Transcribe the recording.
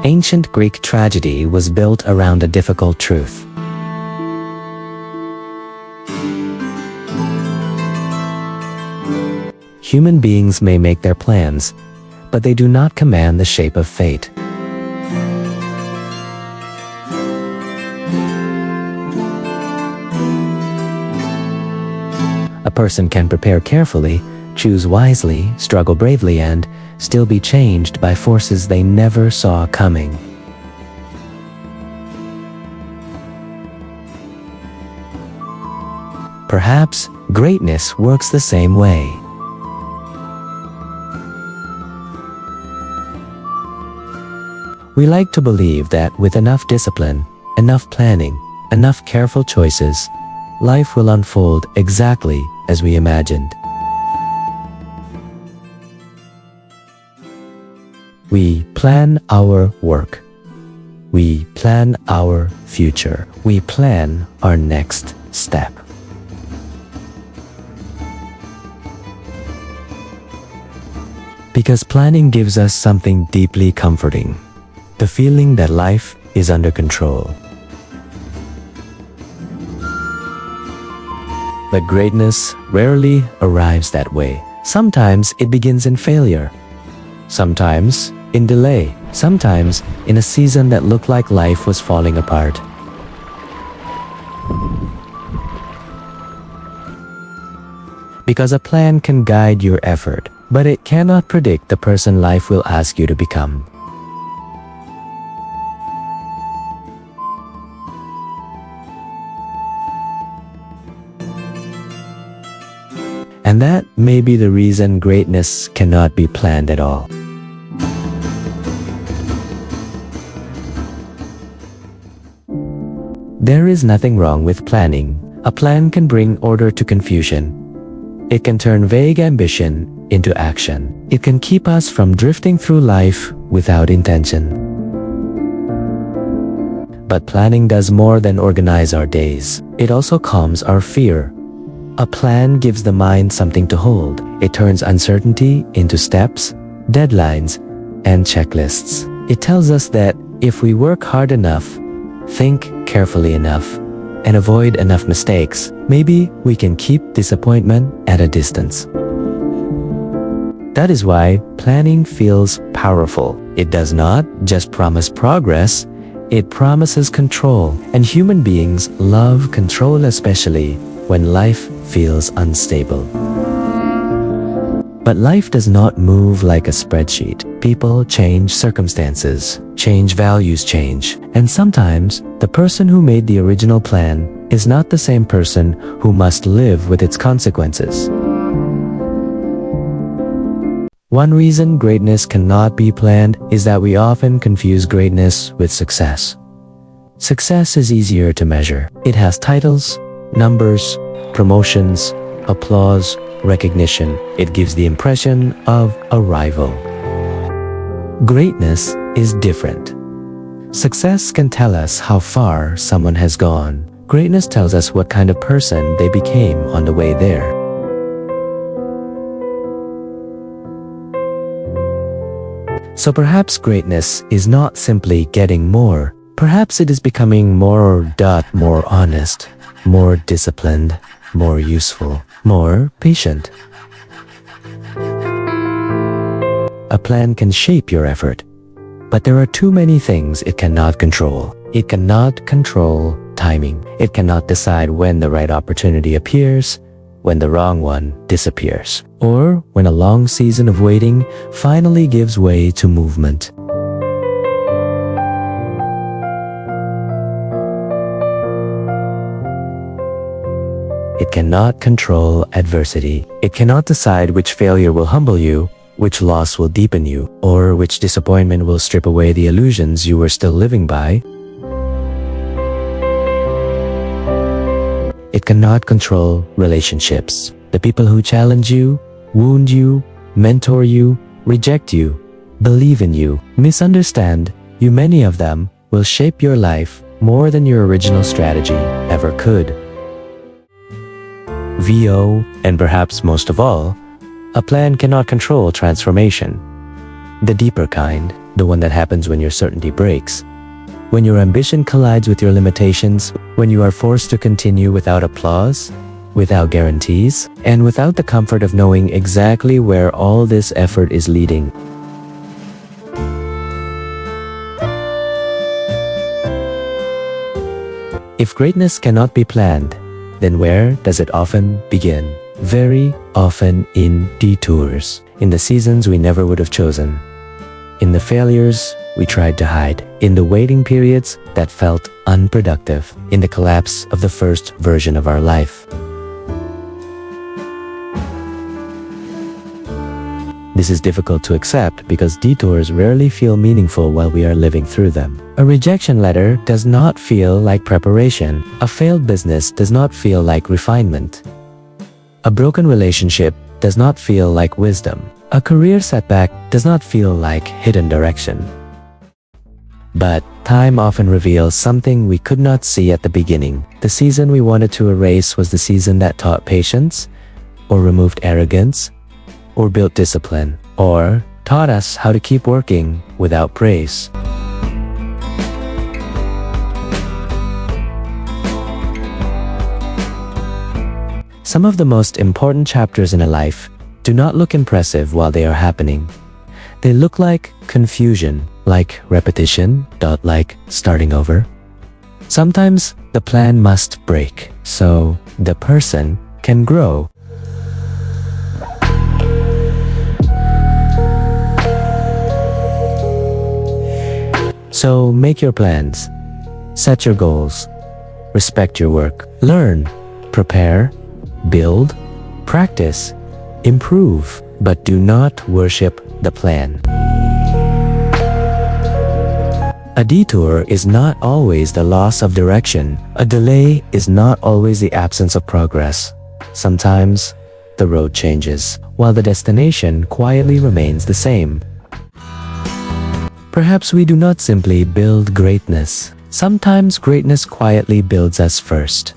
ancient Greek tragedy was built around a difficult truth. Human beings may make their plans, but they do not command the shape of fate. A person can prepare carefully, choose wisely, struggle bravely, and still be changed by forces they never saw coming. Perhaps greatness works the same way. We like to believe that with enough discipline, enough planning, enough careful choices, life will unfold exactly as we imagined. We plan our work. We plan our future. We plan our next step. Because planning gives us something deeply comforting. The feeling that life is under control. But greatness rarely arrives that way. Sometimes it begins in failure. Sometimes in delay. Sometimes in a season that looked like life was falling apart. Because a plan can guide your effort, but it cannot predict the person life will ask you to become. And that may be the reason greatness cannot be planned at all. There is nothing wrong with planning. A plan can bring order to confusion. It can turn vague ambition into action. It can keep us from drifting through life without intention. But planning does more than organize our days. It also calms our fear. A plan gives the mind something to hold. It turns uncertainty into steps, deadlines, and checklists. It tells us that if we work hard enough, think carefully enough, and avoid enough mistakes, maybe we can keep disappointment at a distance. That is why planning feels powerful. It does not just promise progress, it promises control. And human beings love control, especially when life feels unstable. But life does not move like a spreadsheet. People change, circumstances change, values change. And sometimes, the person who made the original plan is not the same person who must live with its consequences. One reason greatness cannot be planned is that we often confuse greatness with success. Success is easier to measure. It has titles, numbers, promotions, applause, recognition. It gives the impression of arrival. Greatness is different. Success can tell us how far someone has gone. Greatness tells us what kind of person they became on the way there. So perhaps greatness is not simply getting more. Perhaps it is becoming more honest, more disciplined, more useful, more patient. A plan can shape your effort, but there are too many things it cannot control. It cannot control timing. It cannot decide when the right opportunity appears, when the wrong one disappears, or when a long season of waiting finally gives way to movement. It cannot control adversity. It cannot decide which failure will humble you, which loss will deepen you, or which disappointment will strip away the illusions you were still living by. It cannot control relationships. The people who challenge you, wound you, mentor you, reject you, believe in you, misunderstand you, many of them will shape your life more than your original strategy ever could. VO, and perhaps most of all, a plan cannot control transformation. The deeper kind, the one that happens when your certainty breaks. When your ambition collides with your limitations, when you are forced to continue without applause, without guarantees, and without the comfort of knowing exactly where all this effort is leading. If greatness cannot be planned, then where does it often begin? Very often in detours, in the seasons we never would have chosen, in the failures we tried to hide, in the waiting periods that felt unproductive, in the collapse of the first version of our life. This is difficult to accept because detours rarely feel meaningful while we are living through them. A rejection letter does not feel like preparation. A failed business does not feel like refinement. A broken relationship does not feel like wisdom. A career setback does not feel like hidden direction. But time often reveals something we could not see at the beginning. The season we wanted to erase was the season that taught patience, or removed arrogance, or built discipline, or taught us how to keep working without praise. Some of the most important chapters in a life do not look impressive while they are happening. They look like confusion, like repetition, like starting over. Sometimes the plan must break so the person can grow. So make your plans, set your goals, respect your work, learn, prepare, build, practice, improve, but do not worship the plan. A detour is not always the loss of direction. A delay is not always the absence of progress. Sometimes the road changes, while the destination quietly remains the same. Perhaps we do not simply build greatness. Sometimes greatness quietly builds us first.